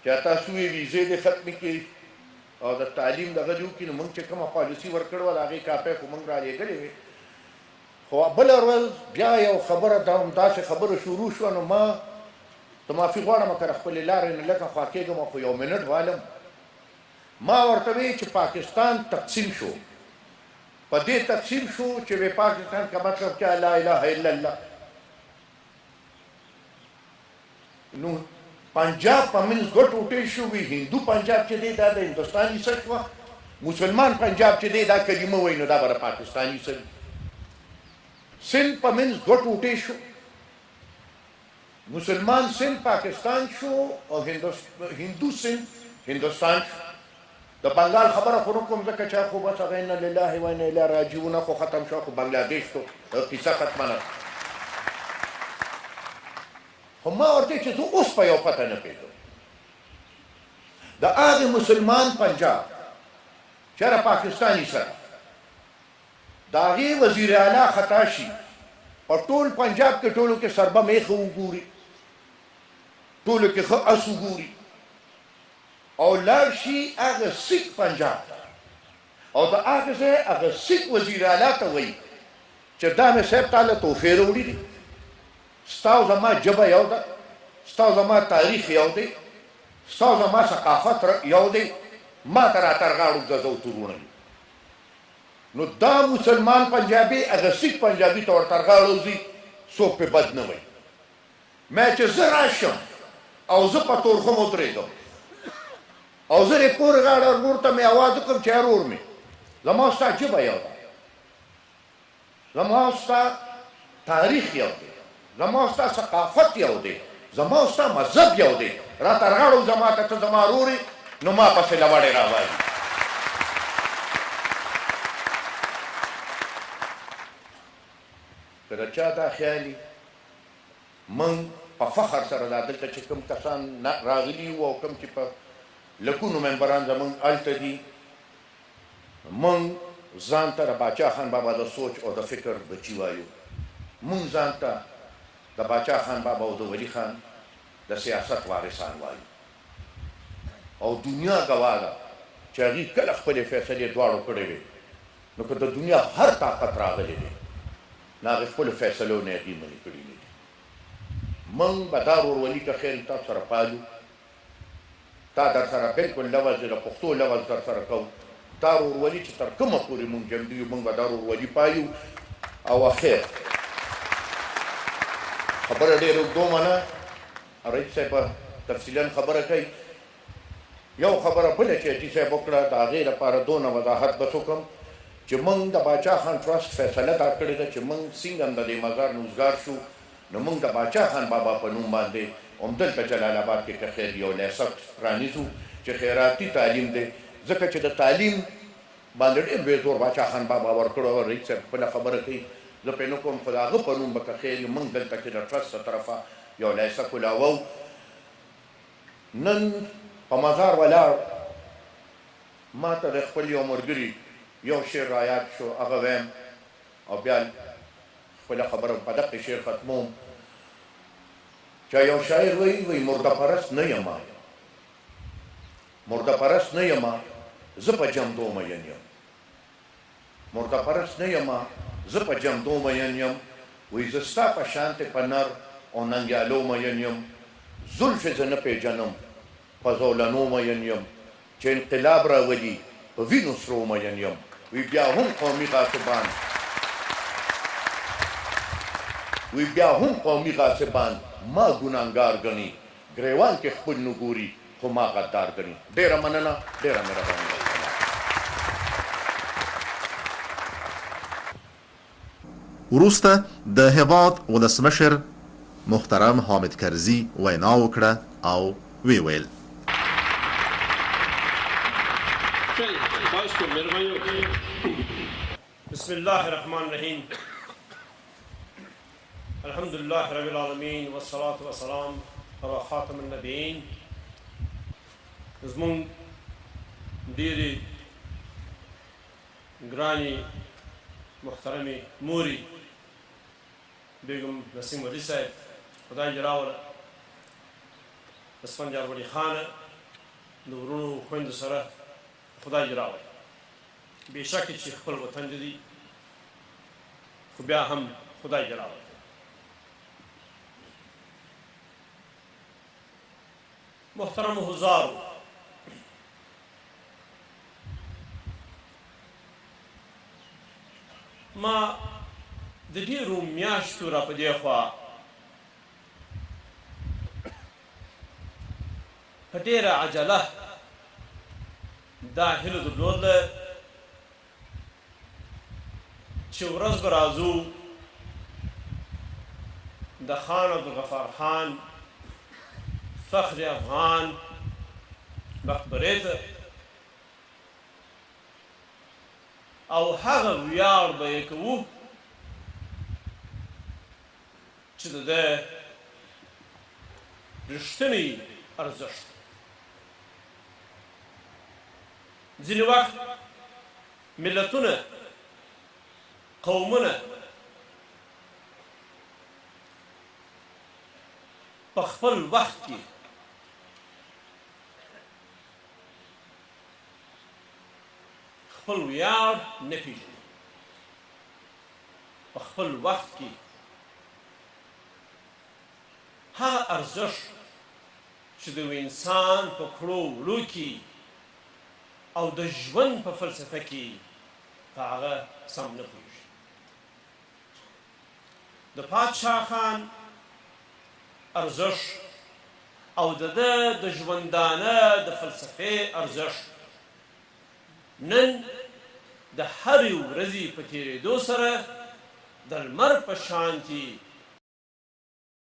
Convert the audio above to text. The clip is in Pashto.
چې تاسو یې ویزې دې ختمې کړي او د تعلیم دغه جوړ کړي، نو موږ چې کومه پالیسي ورکړې وه د هغې کاپۍ خو موږ رالېږلې وې. خو بله ورځ بیا یو خبره داسې خبره شروع شوه، نو ما ته معافي غواړم که د خپلې لارې نه لږه خوا کېږم، خو یو منټ والم. ما ورته وی چې پاکستان تقسیم شو، په دې تقسیم شو چې وی پاکستان کا مطلب کیا لا اله الا الله. نو پنجاب په منځ دوه ټوټې شو، وی هندو پنجاب چې دی دا د هندوستان حصه شوه، مسلمان پنجاب چې دی دا کلمه وایي نو دا به د پاکستان حصه وي. سند په منځ دوه ټوټې شو، مسلمان سند پاکستان شو او هندو سند هندوستان شو. د بنګال خبره خو نه کوم ځکه چې خو بس هغه انا لله و انا الیه راجعون خو ختم شو، خو بنګلادیش تو قصه ختمه نه. خو ما ورته چې زه اوس په یو پته نه پوهېږم، د هغې مسلمان پنجاب چې هغه پاکستاني سره د هغې وزیر اعلی خطا شي، په ټول پنجاب کې ټولو کې سربه میخه وګوري، ټولو کې ښه اس وګوري، او لاړ شي هغه سیک پنجاب او د هغه ځای هغه سیک وزیر اعلی ته وایي چې دا مې صاحب تاله تحفې راوړي دي، ستا او زما ژبه یو ده، ستا او زما تاریخ یو دی، ستا او زما ثقافت یو دی، ما ته راتر غاړو ګزو تورونه دي. نو دا مسلمان پنجابي هغه سیک پنجابي ته ورتر غاړو ځي، څوک پې بد نه وایي. ما چې زه راشم او زه په تورخم ودرېږم او زه د کور غاړه ورور ته مې اواز وکړم چې ورور مې زما او ستا ژبه یو ده، زما او ستا تاریخ یو دی، زما او ستا ثقافت یو دی، زما او ستا مذهب یو دی، راته راغړو زما ته ته زما ورور یې، نو ما پسې لوړې راوالي. که د چا دا خیالي موږ په فخر سره دا دلته چې کوم کسان راغلي وو او کوم چې په لکونو ممبران زمونږ هلته دي، موږ ځان ته د باچا خان بابا د سوچ او د فکر بچي وایو، موږ ځان ته د باچا خان بابا او د ولی خان د سیاست وارثان وایو، او دنیا ګواه ده چې هغوی کله خپلې فیصلې دواړو کړې وې، نو که د دنیا هر طاقت راغلی دی نو هغې خپلو فیصلو نه هغوی منې کړي نه دي. موږ به دا ورورولي که خیر تاسو سره پالو، تا در سره بلکل لوظ د پښتو لوظ در سره کوو، دا ورورولي چې تر کومه پورې مونږ جمدي یو مونږ به دا ورورولي پایو. او اخر خبره ډېره اوږدومه نه، رئیس صاحب تفصیلا خبره کوي. یو خبره بله چې حاجي صاحب وکړه د هغې لپاره دونه وضاحت بس وکړم چې مونږ د باچا خان ټرسټ فیصله دا کړې ده چې مونږ څنګه هم د دې مزار نوزګار شو، نو مونږ د باچا خان بابا په نوم باندې همدلته جلال آباد کې که خیر یو لیسه پرانیزو چې خیراتي تعلیم دی، ځکه چې د تعلیم باندې ډېر بې زور باچا خان بابا ورکړو. رئیس صاحب خپله خبره کوي، زه پرې نه کوم، خو د هغه په نوم به که خیر مونږ دلته کې د ټرسټ له طرفه یو لیسه کولاوو. نن په مزار ولاړ، ما ته د خپل یو ملګري یو شعر رایاد شو، هغه ویم او بیا خپله خبره په دقې شعر ختموم. چا یو شاعر وی مرده پرست نه یما، مرده پرست نه یما، زه په جمدو مین یم، مرده پرست نه یما، زه په جمدو مین یم، وی زه ستا په شانتې په نر او ننګیالو مین یم، زلفې زه نه پیژنم په زولنو مین یم، چې انقلاب راولي په وینو سرو مین یم، وی بیا هم قومي غاصبان، وی بیا هم قومي غاصبان ما ګناهګار ګڼي، ګریوان کې خپل نه ګوري خو ما غدار ګڼي. ډېره مننه، ډېره مهرباني. وروسته د هېواد ولسمشر محترم حامد کرزي وینا وکړه او وی ویل: بسم الله الرحمن الرحیم، الحمد لله رب العالمین والصلاة والسلام علی خاتم النبیین. زمونږ ډېرې ګرانې محترمې مورې بیګم نسیم ولی صاحب، خدای دې راوله، اسفندیار ولی خانه، د ورونو خویندو سره خدای دې راوړي بېشکه چې خپل وطن دې دي خو بیا هم خدای دې راوړي محترم حضارو ما د ډېرو میاشتو را په دې خوا په ډېره عجله دا هیله درلوده چې ورځ به راځو د خان عبدالغفار خان فخر افغان مقبرې ته او هغه ویاړ به یې کوو چې د ده رښتینی ارزښت ځینې وخت ملتونه قومونه په خپل وخت کې خپل ویاړ نه پېژني په خپل وخت کې هغه ارزښت چې د انسان په کړو وړو کې او د ژوند په فلسفه کې په هغه سم نه پوهېږي د پادشاه خان ارزښت او د ده د ژوندانه د فلسفې ارزښت نن د هرې ورځې په تېرېدو سره د لمر په شانتي